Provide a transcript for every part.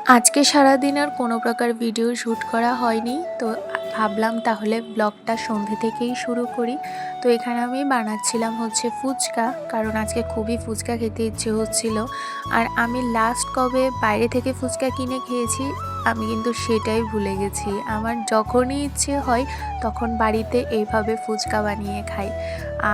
আজকে সারাদিন আর কোনো প্রকার ভিডিও শ্যুট করা হয়নি, তো ভাবলাম তাহলে ব্লগটা সন্ধ্যে থেকেই শুরু করি। তো এখানে আমি বানাচ্ছিলাম হচ্ছে ফুচকা, কারণ আজকে খুবই ফুচকা খেতে ইচ্ছে হচ্ছিল। আর আমি লাস্ট কবে বাইরে থেকে ফুচকা কিনে খেয়েছি আমি কিন্তু সেটাই ভুলে গেছি। আমার যখনই ইচ্ছে হয় তখন বাড়িতে এইভাবে ফুচকা বানিয়ে খাই।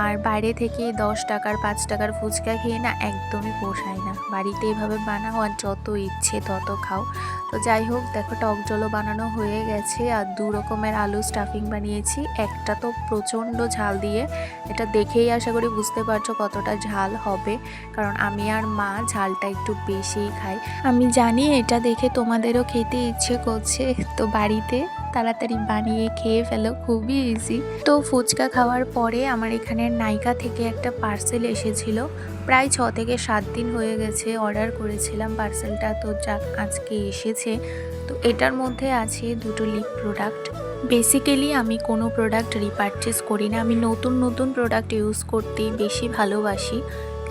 আর বাইরে থেকে 10 টাকার 5 টাকার ফুচকা খেয়ে না একদমই পোষায় না। বাড়িতে এইভাবে বানাও আর যত ইচ্ছে তত খাও। তো যাই হোক, দেখো টক জলও বানানো হয়ে গেছে আর 2 রকমের আলু স্টাফিং বানিয়েছি। একটা তো প্রচণ্ড ঝাল দিয়ে, এটা দেখেই আশা করি বুঝতে পারছো কতটা ঝাল হবে, কারণ আমি আর মা ঝালটা একটু বেশিই খাই। আমি জানি এটা দেখে তোমাদেরও খেতে ইচ্ছে করছে, তো বাড়িতে তাড়াতাড়ি বানিয়ে খেয়ে ফেলো, খুবই ইজি। তো ফুচকা খাওয়ার পরে আমার এখানে নাইকা থেকে একটা পার্সেল এসেছিল। প্রায় 6 থেকে 7 দিন হয়ে গেছে অর্ডার করেছিলাম পার্সেলটা, তো যাক আজকে এসেছে। তো এটার মধ্যে আছে 2টো লিপ প্রোডাক্ট। বেসিক্যালি আমি কোনো প্রোডাক্ট রিপারচেস করি না, আমি নতুন নতুন প্রোডাক্ট ইউজ করতেই বেশি ভালোবাসি।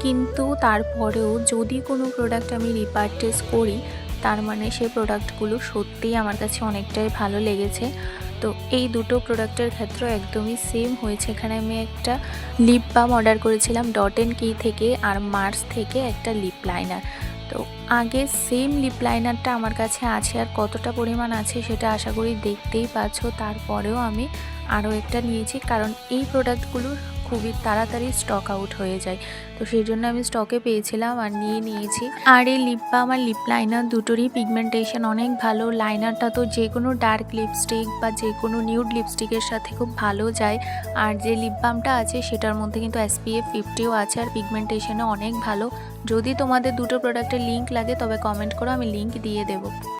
কিন্তু তারপরেও যদি কোনো প্রোডাক্ট আমি রিপারচেস করি তার মানে সেই প্রোডাক্টগুলো সত্যিই আমার কাছে অনেকটাই ভালো লেগেছে। তো এই দুটো প্রোডাক্টের ক্ষেত্রে একদমই সেম হয়েছে। এখানে আমি একটা লিপ বাম অর্ডার করেছিলাম ডট অ্যান্ড কি থেকে, আর মার্স থেকে একটা লিপ লাইনার। তো আগে সেম লিপ লাইনারটা আমার কাছে আছে, আর কতটা পরিমাণ আছে সেটা আশা করি দেখতেই পাচ্ছ। তারপরেও আমি আরও একটা নিয়েছি, কারণ এই প্রোডাক্টগুলো খুবই তাড়াতাড়ি স্টক আউট হয়ে যায়, তো সেই জন্য আমি স্টকে পেয়েছিলাম আর নিয়েছি। আর এই লিপ বাম আর লিপ লাইনার দুটোরই পিগমেন্টেশন অনেক ভালো। লাইনারটা তো যে কোনো ডার্ক লিপস্টিক বা যে কোনো নিউড লিপস্টিকের সাথে খুব ভালো যায়, আর যে লিপ বামটা আছে সেটার মধ্যে কিন্তু SPF 50ও আছে, আর পিগমেন্টেশনও অনেক ভালো। যদি তোমাদের দুটো প্রোডাক্টের লিঙ্ক লাগে তবে কমেন্ট করো, আমি লিঙ্ক দিয়ে দেবো।